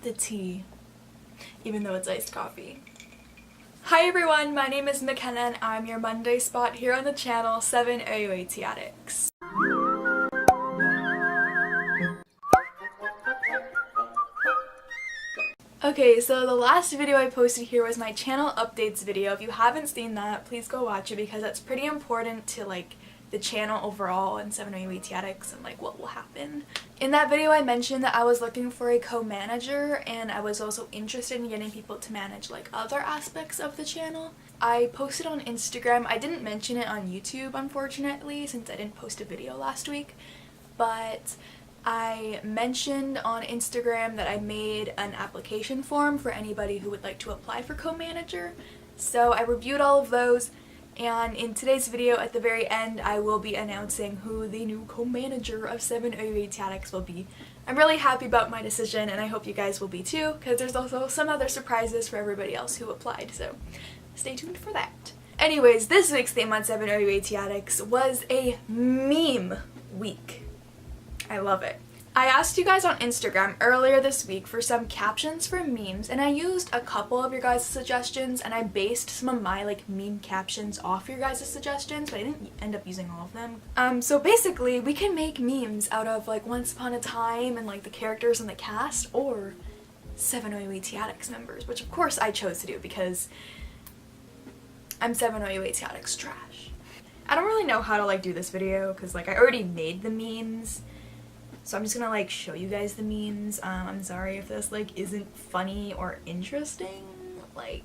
the tea, even though it's iced coffee. Hi everyone, my name is Mckenna and I'm your Monday spot here on the channel 7OUATA Addicts. Okay, so the last video I posted here was my channel updates video. If you haven't seen that, please go watch it because that's pretty important to like the channel overall and 7OUATA Addicts and like what will happen. In that video I mentioned that I was looking for a co-manager and I was also interested in getting people to manage like other aspects of the channel. I posted on Instagram. I didn't mention it on YouTube unfortunately since I didn't post a video last week, but I mentioned on Instagram that I made an application form for anybody who would like to apply for co-manager. So I reviewed all of those, and in today's video at the very end I will be announcing who the new co-manager of 7OUATA Addicts will be. I'm really happy about my decision and I hope you guys will be too, because there's also some other surprises for everybody else who applied, so stay tuned for that. Anyways, this week's theme on 7OUATA Addicts was a meme week. I love it. I asked you guys on Instagram earlier this week for some captions for memes, and I used a couple of your guys' suggestions and I based some of my like meme captions off your guys' suggestions, but I didn't end up using all of them. So basically we can make memes out of like Once Upon a Time and like the characters in the cast, or 7OUATA Addicts members, which of course I chose to do because I'm 7OUATA Addicts trash. I don't really know how to like do this video because like I already made the memes. So I'm just gonna like show you guys the memes. I'm sorry if this like isn't funny or interesting. Like,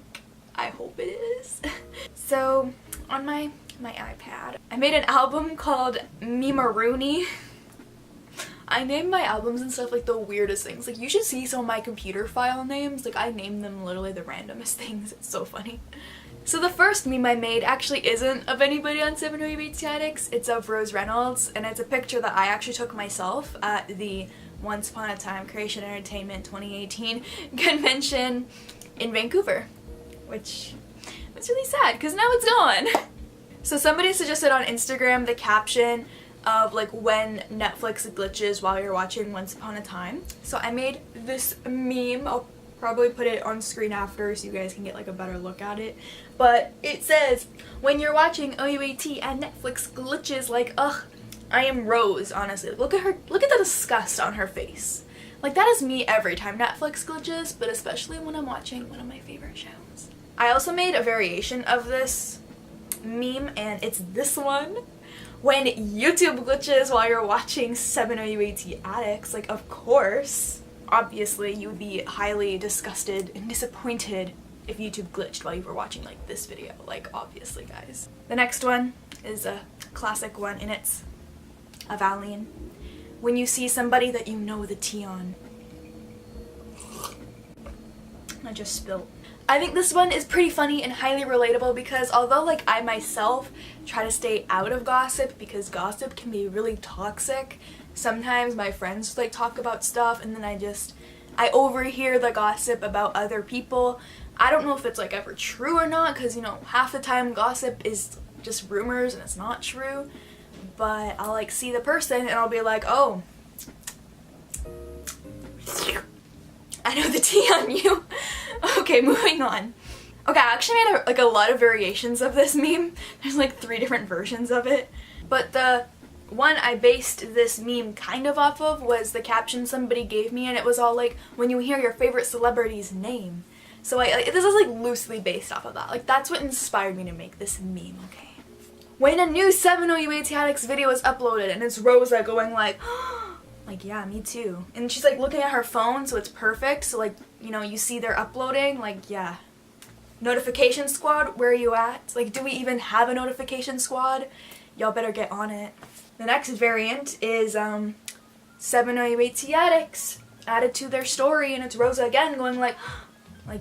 I hope it is. So on my iPad, I made an album called Memerooney. I named my albums and stuff like the weirdest things. Like, you should see some of my computer file names. Like, I named them literally the randomest things. It's so funny. So the first meme I made actually isn't of anybody on 7OUATA Addicts, it's of Rose Reynolds, and it's a picture that I actually took myself at the Once Upon a Time Creation Entertainment 2018 convention in Vancouver, which was really sad because now it's gone. So somebody suggested on Instagram the caption of like when Netflix glitches while you're watching Once Upon a Time. So I made this meme. I'll probably put it on screen after so you guys can get like a better look at it. But it says, when you're watching OUAT and Netflix glitches, like, ugh, I am Rose, honestly. Look at her, look at the disgust on her face. Like, that is me every time Netflix glitches, but especially when I'm watching one of my favorite shows. I also made a variation of this meme, and it's this one. When YouTube glitches while you're watching 7OUATA Addicts, like, of course, obviously you would be highly disgusted and disappointed if YouTube glitched while you were watching like this video, like obviously guys. The next one is a classic one and it's of Aline. When you see somebody that you know the tea on. I just spilled. I think this one is pretty funny and highly relatable because although like I myself try to stay out of gossip because gossip can be really toxic, sometimes my friends like talk about stuff and then I overhear the gossip about other people. I don't know if it's like ever true or not because, you know, half the time gossip is just rumors and it's not true, but I'll like see the person and I'll be like, oh, I know the tea on you. Okay, moving on. Okay, I actually made like a lot of variations of this meme. There's like 3 different versions of it, but the one I based this meme kind of off of was the caption somebody gave me, and it was all like, when you hear your favorite celebrity's name. So this is like loosely based off of that. Like, that's what inspired me to make this meme, okay? When a new 7OUATA Addicts video is uploaded and it's Rosa going like, like, yeah, me too. And she's like looking at her phone, so it's perfect. So like, you know, you see they're uploading, like, yeah. Notification squad, where are you at? Like, do we even have a notification squad? Y'all better get on it. The next variant is 7OUATA Addicts added to their story, and it's Rosa again going like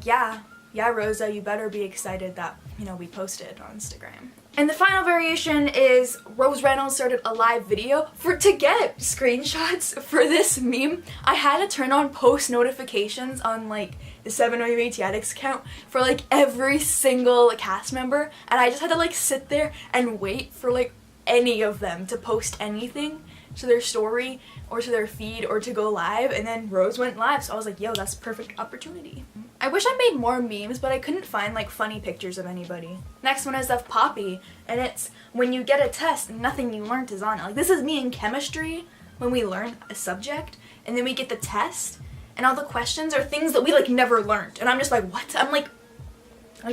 yeah Rosa, you better be excited that, you know, we posted on Instagram. And the final variation is Rose Reynolds started a live video. To get screenshots for this meme, I had to turn on post notifications on like the 7OUATA Addicts account for like every single cast member, and I just had to like sit there and wait for like any of them to post anything to their story or to their feed or to go live, and then Rose went live, so I was like, yo, that's a perfect opportunity. I wish I made more memes, but I couldn't find like funny pictures of anybody. Next one is of Poppy, and it's when you get a test, nothing you learned is on it. Like, this is me in chemistry when we learn a subject, and then we get the test, and all the questions are things that we like never learned, and I'm just like, what? I'm like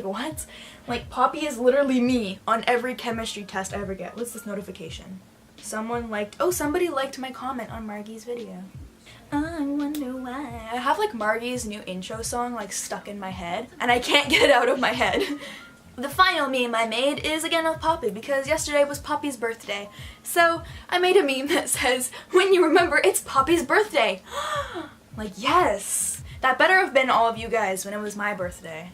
what? Like, Poppy is literally me on every chemistry test I ever get. What's this notification? Someone liked, oh, somebody liked my comment on Margie's video. I wonder why. I have like Margie's new intro song like stuck in my head, and I can't get it out of my head. The final meme I made is again of Poppy, because yesterday was Poppy's birthday. So I made a meme that says, when you remember it's Poppy's birthday. Like, yes! That better have been all of you guys when it was my birthday.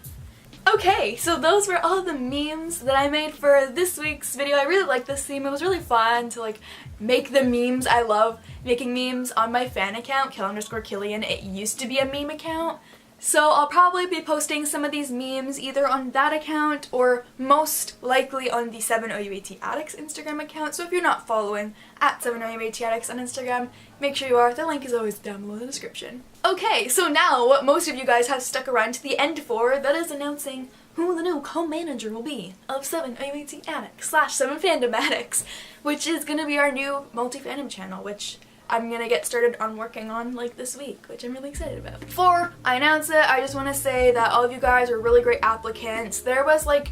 Okay, so those were all the memes that I made for this week's video. I really liked this theme. It was really fun to like make the memes. I love making memes on my fan account, kill_Killian. It used to be a meme account. So I'll probably be posting some of these memes either on that account or most likely on the 7OUAT Addicts Instagram account. So if you're not following at 7OUAT Addicts on Instagram, make sure you are. The link is always down below in the description. Okay, so now what most of you guys have stuck around to the end for, that is announcing who the new co-manager will be of 7OUAT Addicts / 7Fandom Addicts, which is going to be our new multi-fandom channel, which I'm gonna get started on working on like this week, which I'm really excited about. Before I announce it, I just want to say that all of you guys are really great applicants. There was like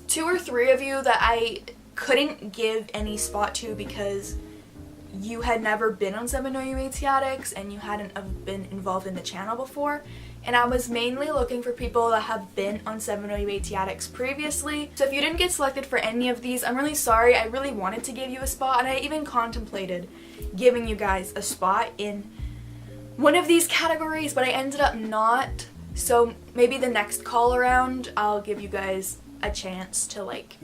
2 or 3 of you that I couldn't give any spot to because you had never been on 7OUAT Addicts and you hadn't been involved in the channel before. And I was mainly looking for people that have been on 7OUAT Addicts previously. So if you didn't get selected for any of these, I'm really sorry. I really wanted to give you a spot, and I even contemplated giving you guys a spot in one of these categories, but I ended up not. So maybe the next call around, I'll give you guys a chance to like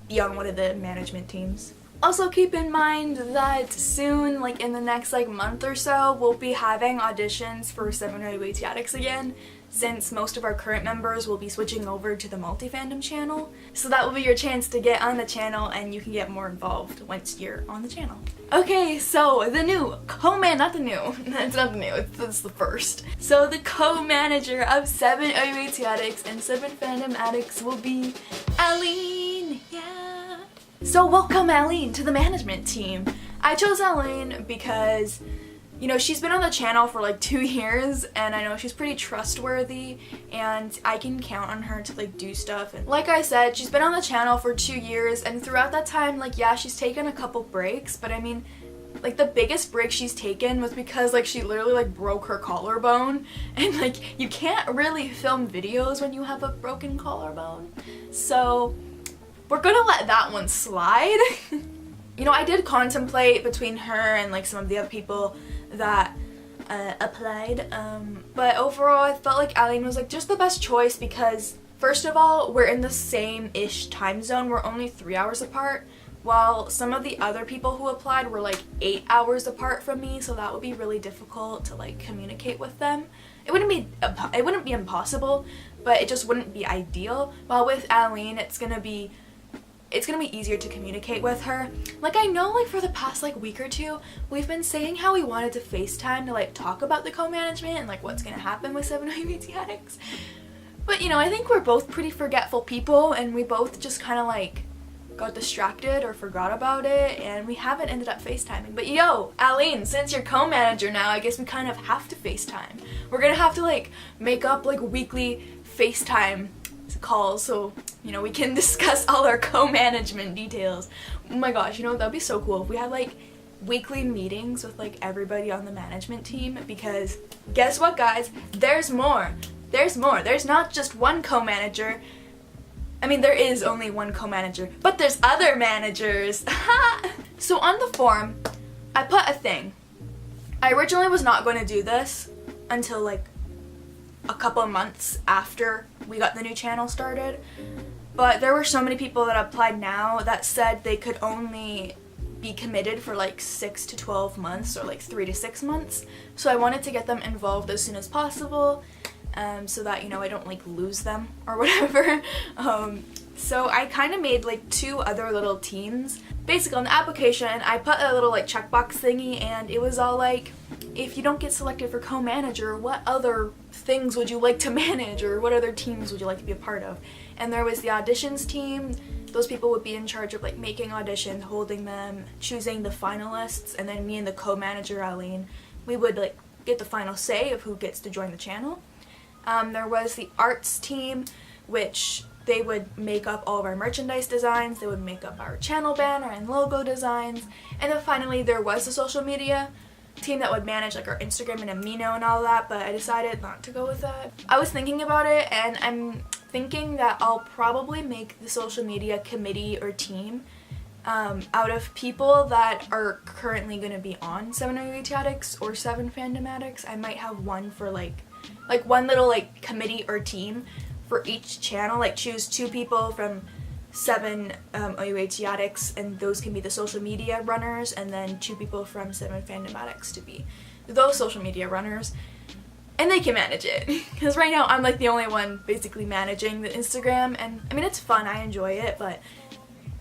be on one of the management teams. Also keep in mind that soon, like in the next like month or so, we'll be having auditions for 7OUAT Addicts again, since most of our current members will be switching over to the multi-fandom channel. So that will be your chance to get on the channel and you can get more involved once you're on the channel. Okay, so the new not the new, it's not the new, it's the first. So the co-manager of 7OUAT Addicts and 7Fandom Addicts will be Aline, yeah! So welcome Aline to the management team. I chose Aline because, you know, she's been on the channel for like 2 years and I know she's pretty trustworthy and I can count on her to like do stuff. And like I said, she's been on the channel for 2 years and throughout that time, like, yeah, she's taken a couple breaks, but I mean, like the biggest break she's taken was because like she literally like broke her collarbone, and like you can't really film videos when you have a broken collarbone. So we're gonna let that one slide. You know, I did contemplate between her and like some of the other people that applied, but overall I felt like Aline was like just the best choice because first of all, we're in the same-ish time zone. We're only 3 hours apart, while some of the other people who applied were like 8 hours apart from me, so that would be really difficult to like communicate with them. It wouldn't be impossible, but it just wouldn't be ideal. While with Aline, it's gonna be easier to communicate with her. Like, I know like for the past like week or 2, we've been saying how we wanted to FaceTime to like talk about the co-management and like what's gonna happen with 7OUAT Addicts. But you know, I think we're both pretty forgetful people and we both just kind of like got distracted or forgot about it and we haven't ended up FaceTiming. But yo, Aline, since you're co-manager now, I guess we kind of have to FaceTime. We're gonna have to like make up like weekly FaceTime calls so, you know, we can discuss all our co-management details. Oh my gosh, you know, that'd be so cool if we had like weekly meetings with like everybody on the management team, because guess what guys, there's more. There's not just one co-manager. I mean, there is only one co-manager, but there's other managers. So on the form, I put a thing. I originally was not going to do this until like a couple of months after we got the new channel started, but there were so many people that applied now that said they could only be committed for like 6 to 12 months or like 3 to 6 months, so I wanted to get them involved as soon as possible, so that, you know, I don't like lose them or whatever. So I kind of made like 2 other little teams. basically on the application I put a little like checkbox thingy, and it was all like, if you don't get selected for co-manager, what other things would you like to manage, or what other teams would you like to be a part of? And there was the auditions team. Those people would be in charge of like making auditions, holding them, choosing the finalists, and then me and the co-manager Aline, we would like get the final say of who gets to join the channel. There was the arts team, which they would make up all of our merchandise designs, they would make up our channel banner and logo designs, and then finally there was the social media team that would manage like our Instagram and Amino and all that, but I decided not to go with that. I was thinking about it, and I'm thinking that I'll probably make the social media committee or team out of people that are currently going to be on 7OUAT Addicts or 7 Fandom Addicts. I might have one for like one little like committee or team for each channel, like choose 2 people from 7 OUAT Addicts, and those can be the social media runners, and then 2 people from 7 Fandom Addicts to be those social media runners, and they can manage it. Because right now I'm like the only one basically managing the Instagram, and I mean it's fun, I enjoy it, but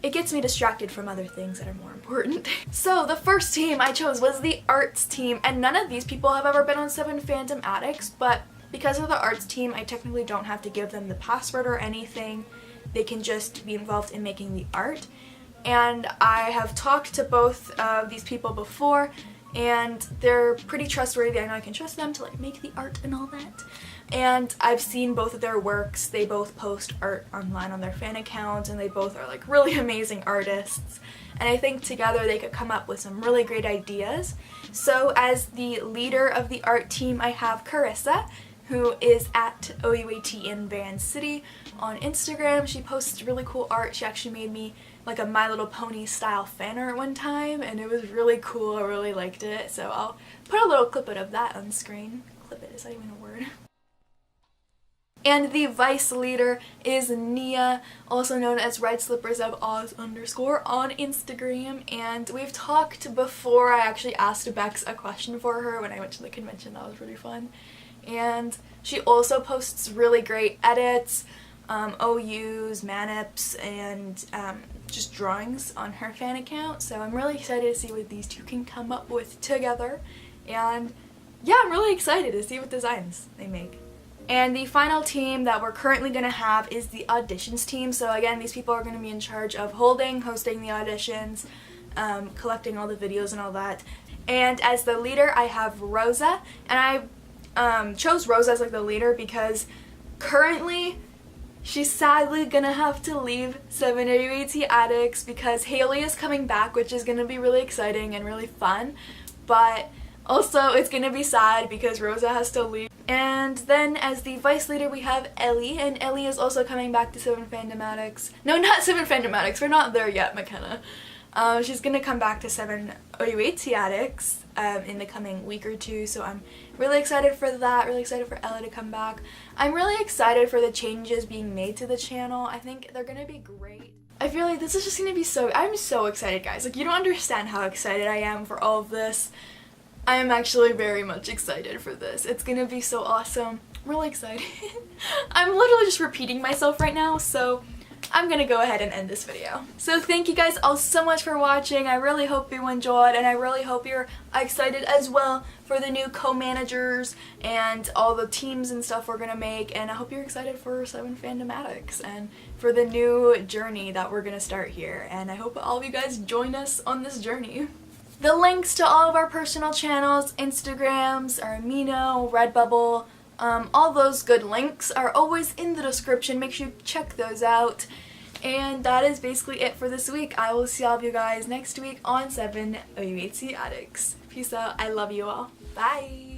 it gets me distracted from other things that are more important. So the first team I chose was the arts team, and none of these people have ever been on 7 Fandom Addicts, but because of the arts team, I technically don't have to give them the password or anything. They can just be involved in making the art. And I have talked to both of these people before, and they're pretty trustworthy. I know I can trust them to like make the art and all that. And I've seen both of their works. They both post art online on their fan accounts, and they both are like really amazing artists. And I think together they could come up with some really great ideas. So as the leader of the art team, I have Carissa, who is at OUAT in Van City on Instagram. She posts really cool art. She actually made me like a My Little Pony style fan art one time, and it was really cool. I really liked it. So I'll put a little clip of that on screen. Clip it, is that even a word? And the vice leader is Nia, also known as Red Slippers of Oz _ on Instagram. And we've talked before. I actually asked Bex a question for her when I went to the convention. That was really fun. And she also posts really great edits, OUs, manips, and just drawings on her fan account. So I'm really excited to see what these 2 can come up with together. And yeah, I'm really excited to see what designs they make. And the final team that we're currently going to have is the auditions team. So again, these people are going to be in charge of hosting the auditions, collecting all the videos and all that. And as the leader, I have Rosa, and I chose Rosa as like the leader because currently she's sadly gonna have to leave 7OUAT Addicts because Hailey is coming back, which is gonna be really exciting and really fun, but also it's gonna be sad because Rosa has to leave. And then as the vice leader we have Ellie, and Ellie is also coming back to 7 Fandom Addicts. No, not 7 Fandom Addicts, we're not there yet, Mckenna. She's gonna come back to 7OUAT Addicts in the coming week or 2, so I'm really excited for that, really excited for Ellie to come back. I'm really excited for the changes being made to the channel. I think they're gonna be great. I feel like this is just gonna be I'm so excited, guys. Like, you don't understand how excited I am for all of this. I am actually very much excited for this. It's gonna be so awesome. I'm really excited. I'm literally just repeating myself right now, so I'm gonna go ahead and end this video. So thank you guys all so much for watching. I really hope you enjoyed, and I really hope you're excited as well for the new co-managers and all the teams and stuff we're gonna make, and I hope you're excited for 7 Fandom Addicts and for the new journey that we're gonna start here, and I hope all of you guys join us on this journey. The links to all of our personal channels, Instagrams, our Amino, Redbubble, all those good links are always in the description. Make sure you check those out. And that is basically it for this week. I will see all of you guys next week on 7OUAT Addicts. Peace out. I love you all. Bye.